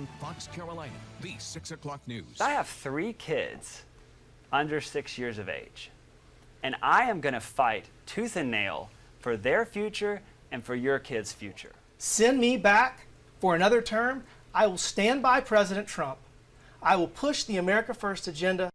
watching Fox Carolina, the 6 o'clock news. I have 3 kids under 6 years of age, and I am going to fight tooth and nail for their future and for your kids' future. Send me back for another term. I will stand by President Trump. I will push the America First agenda.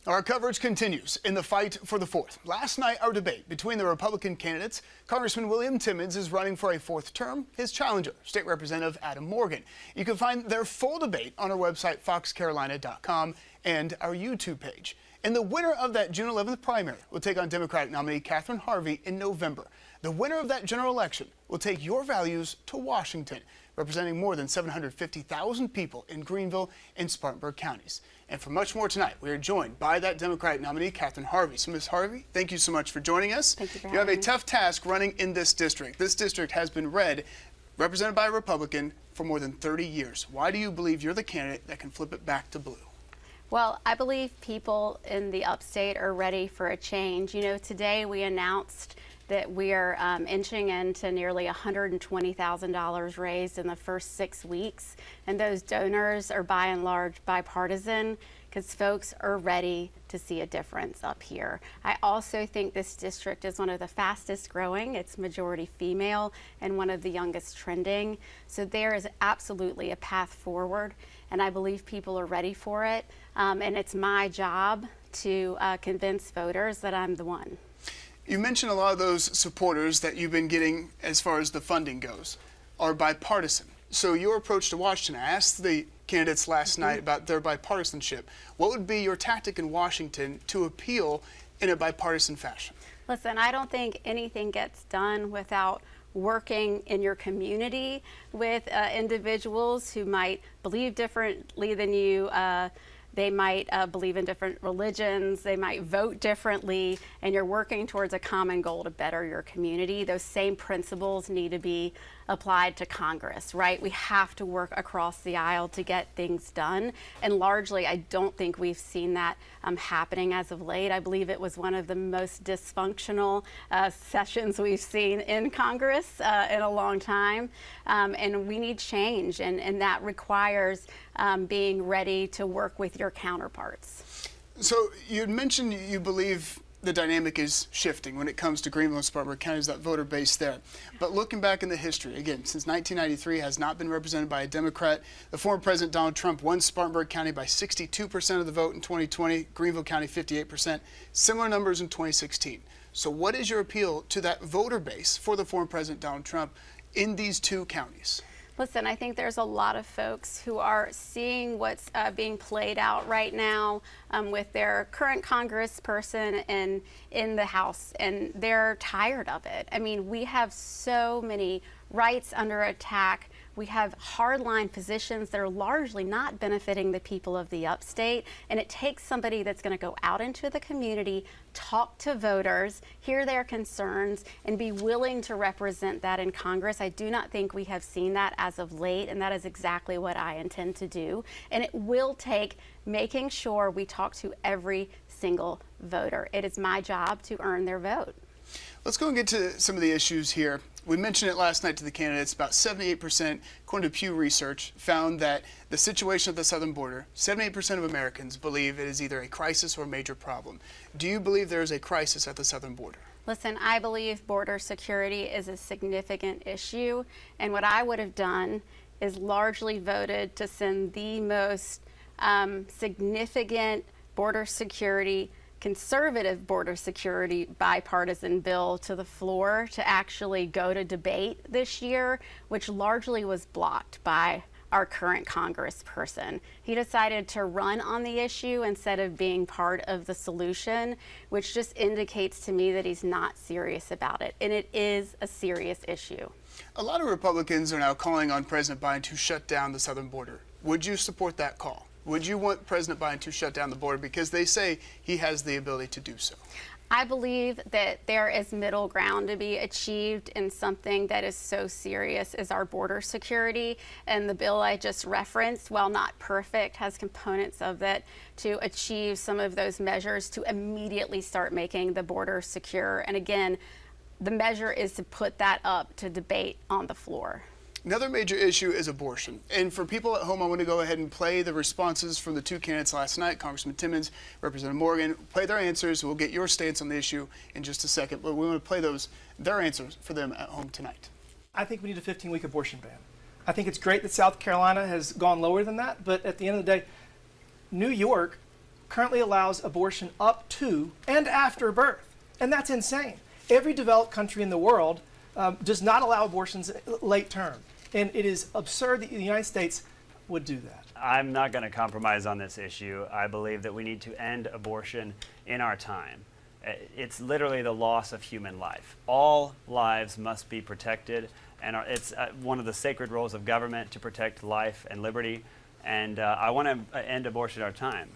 Our coverage continues in the fight for the fourth. Last night, our debate between the Republican candidates. Congressman William Timmons is running for a 4th term. His challenger, State Representative Adam Morgan. You can find their full debate on our website, foxcarolina.com, and our YouTube page. And the winner of that June 11th primary will take on Democratic nominee Katheryn Harvey in November. The winner of that general election will take your values to Washington, representing more than 750,000 people in Greenville and Spartanburg counties. And for much more tonight, we are joined by that Democratic nominee, Katheryn Harvey. So, Ms. Harvey, thank you so much for joining us. Thank you for having me. You have a tough me. task running in this district. This district has been represented by a Republican for more than 30 years. Why do you believe you're the candidate that can flip it back to blue? Well, I believe people in the upstate are ready for a change. You know, today we announced that we are inching into nearly $120,000 raised in the first 6 weeks. And those donors are by and large bipartisan because folks are ready to see a difference up here. I also think this district is one of the fastest growing. It's majority female and one of the youngest trending. So there is absolutely a path forward, and I believe people are ready for it. And it's my job to convince voters that I'm the one. You mentioned a lot of those supporters that you've been getting as far as the funding goes are bipartisan. So your approach to Washington, I asked the candidates last night about their bipartisanship. What would be your tactic in Washington to appeal in a bipartisan fashion? Listen, I don't think anything gets done without working in your community with individuals who might believe differently than you. They might believe in different religions, they might vote differently, and you're working towards a common goal to better your community. Those same principles need to be applied to Congress, right? We have to work across the aisle to get things done. And largely, I don't think we've seen that happening as of late. I believe it was one of the most dysfunctional sessions we've seen in Congress in a long time. And we need change, and that requires being ready to work with your counterparts. So you mentioned you believe the dynamic is shifting when it comes to Greenville and Spartanburg counties, that voter base there. But looking back in the history, again, since 1993 has not been represented by a Democrat. The former President Donald Trump won Spartanburg County by 62% of the vote in 2020, Greenville County 58%, similar numbers in 2016. So what is your appeal to that voter base for the former President Donald Trump in these 2 counties? Listen, I think there's a lot of folks who are seeing what's being played out right now with their current congressperson and in the House, and they're tired of it. I mean, we have so many rights under attack. We have hardline positions that are largely not benefiting the people of the upstate, and it takes somebody that's going to go out into the community, talk to voters, hear their concerns, and be willing to represent that in Congress. I do not think we have seen that as of late, and that is exactly what I intend to do. And it will take making sure we talk to every single voter. It is my job to earn their vote. Let's go and get to some of the issues here. We mentioned it last night to the candidates. About 78%, according to Pew Research, found that the situation at the southern border, 78% of Americans believe it is either a crisis or a major problem. Do you believe there is a crisis at the southern border? Listen, I believe border security is a significant issue, and what I would have done is largely voted to send the most significant border security, conservative border security bipartisan bill to the floor to actually go to debate this year, which largely was blocked by our current congressperson. He decided to run on the issue instead of being part of the solution, which just indicates to me that he's not serious about it. And it is a serious issue. A lot of Republicans are now calling on President Biden to shut down the southern border. Would you support that call? Would you want President Biden to shut down the border because they say he has the ability to do so? I believe that there is middle ground to be achieved in something that is so serious as our border security. And the bill I just referenced, while not perfect, has components of it to achieve some of those measures to immediately start making the border secure. And again, the measure is to put that up to debate on the floor. Another major issue is abortion. And for people at home, I want to go ahead and play the responses from the two candidates last night, Congressman Timmons, Representative Morgan. Play their answers. We'll get your stance on the issue in just a second, but we want to play their answers for them at home tonight. I think we need a 15-week abortion ban. I think it's great that South Carolina has gone lower than that, but at the end of the day, New York currently allows abortion up to and after birth, and that's insane. Every developed country in the world does not allow abortions late term. And it is absurd that the United States would do that. I'm not going to compromise on this issue. I believe that we need to end abortion in our time. It's literally the loss of human life. All lives must be protected, and it's one of the sacred roles of government to protect life and liberty. And I want to end abortion in our time.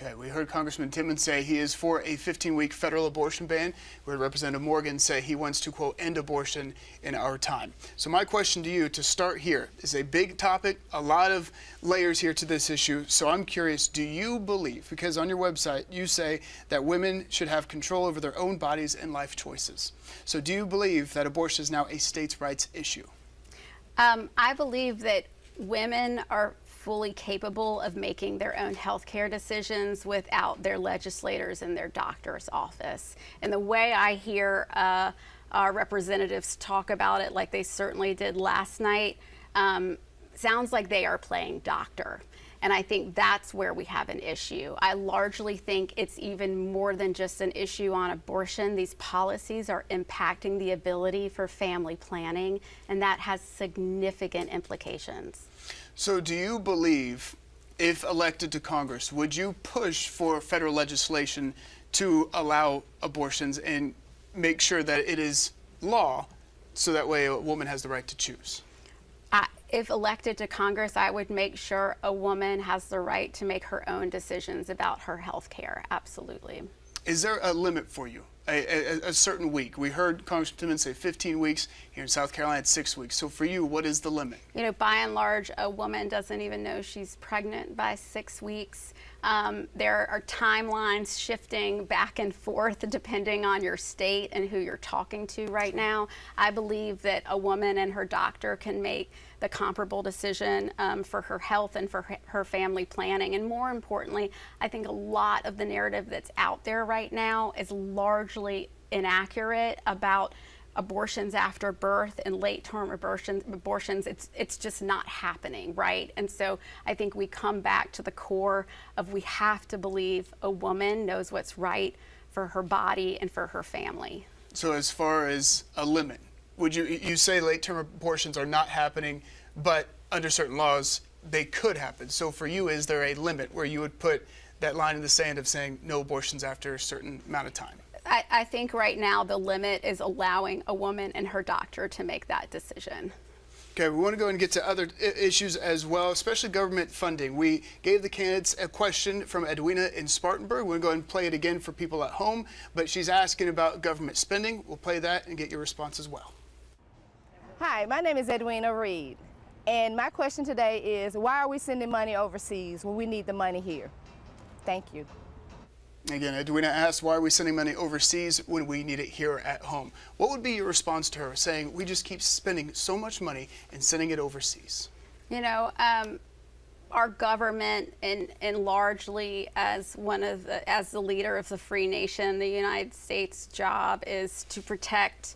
Okay, we heard Congressman Timmons say he is for a 15-week federal abortion ban. We heard Representative Morgan say he wants to, quote, end abortion in our time. So my question to you to start here is a big topic, a lot of layers here to this issue. So I'm curious, do you believe, because on your website you say that women should have control over their own bodies and life choices. So do you believe that abortion is now a states' rights issue? I believe that women are fully capable of making their own health care decisions without their legislators in their doctor's office. And the way I hear our representatives talk about it, like they certainly did last night, sounds like they are playing doctor. And I think that's where we have an issue. I largely think it's even more than just an issue on abortion. These policies are impacting the ability for family planning, and that has significant implications. So do you believe, if elected to Congress, would you push for federal legislation to allow abortions and make sure that it is law so that way a woman has the right to choose? If elected to Congress, I would make sure a woman has the right to make her own decisions about her health care. Absolutely. Is there a limit for you? A certain week? We heard Congressman Timmons say 15 weeks. Here in South Carolina, it's 6 weeks. So for you, what is the limit? You know, by and large, a woman doesn't even know she's pregnant by 6 weeks. There are timelines shifting back and forth depending on your state and who you're talking to right now. I believe that a woman and her doctor can make the comparable decision for her health and for her family planning. And more importantly, I think a lot of the narrative that's out there right now is largely inaccurate about abortions after birth and late-term abortions. It's just not happening, right? And so I think we come back to the core of we have to believe a woman knows what's right for her body and for her family. So as far as a limit, would you say late-term abortions are not happening, but under certain laws they could happen? So for you, is there a limit where you would put that line in the sand of saying no abortions after a certain amount of time? I think right now the limit is allowing a woman and her doctor to make that decision. Okay, we want to go and get to other issues as well, especially government funding. We gave the candidates a question from Edwina in Spartanburg. We're going to go ahead and play it again for people at home, but she's asking about government spending. We'll play that and get your response as well. Hi, my name is Edwina Reed, and my question today is, why are we sending money overseas when we need the money here? Thank you. Again, Edwina asked, why are we sending money overseas when we need it here at home? What would be your response to her saying we just keep spending so much money and sending it overseas? You know, our government, and largely as the leader of the free nation, the United States' job is to protect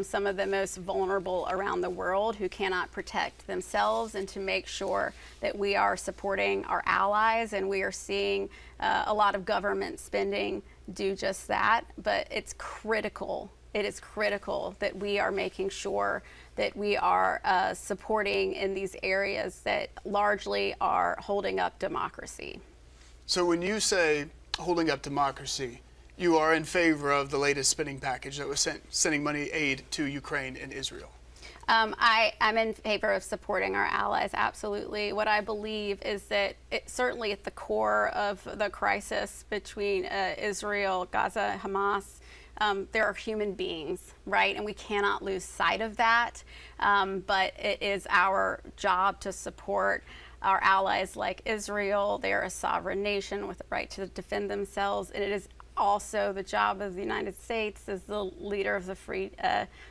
some of the most vulnerable around the world who cannot protect themselves, and to make sure that we are supporting our allies. And we are seeing a lot of government spending do just that. But it's critical. It is critical that we are making sure that we are supporting in these areas that largely are holding up democracy. So when you say holding up democracy, you are in favor of the latest spending package that was sending money aid to Ukraine and Israel? I'm in favor of supporting our allies, absolutely. What I believe is that certainly at the core of the crisis between Israel, Gaza, Hamas, there are human beings, right? And we cannot lose sight of that. But it is our job to support our allies like Israel. They are a sovereign nation with the right to defend themselves. And it is also the job of the United States as the leader of the free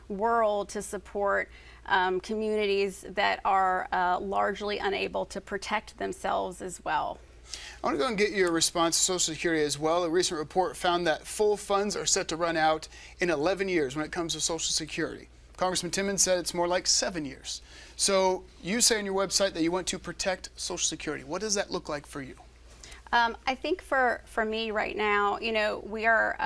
world to support communities that are largely unable to protect themselves as well. I want to go and get your response to Social Security as well. A recent report found that full funds are set to run out in 11 years when it comes to Social Security. Congressman Timmons said it's more like 7 years. So you say on your website that you want to protect Social Security. What does that look like for you? I think for me right now, we are,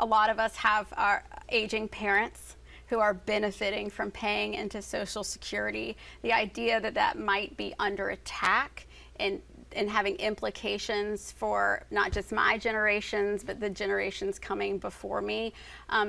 a lot of us have our aging parents who are benefiting from paying into Social Security. The idea that that might be under attack and having implications for not just my generations, but the generations coming before me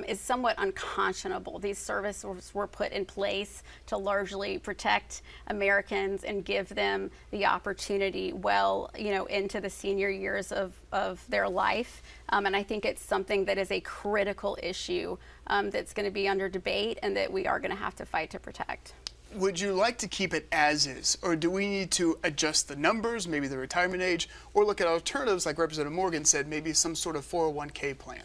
is somewhat unconscionable. These services were put in place to largely protect Americans and give them the opportunity well, into the senior years of their life. And I think it's something that is a critical issue that's going to be under debate and that we are going to have to fight to protect. Would you like to keep it as is, or do we need to adjust the numbers, maybe the retirement age, or look at alternatives like Representative Morgan said, maybe some sort of 401k plan?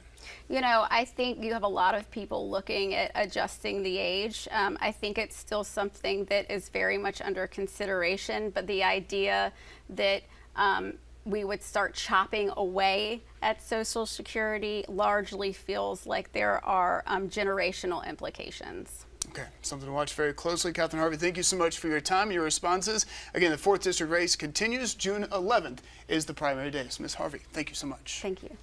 I think you have a lot of people looking at adjusting the age. I think it's still something that is very much under consideration, but the idea that we would start chopping away at Social Security largely feels like there are generational implications. Okay, something to watch very closely. Katheryn Harvey, thank you so much for your time, your responses. Again, the 4th District race continues. June 11th is the primary day. So, Ms. Harvey, thank you so much. Thank you.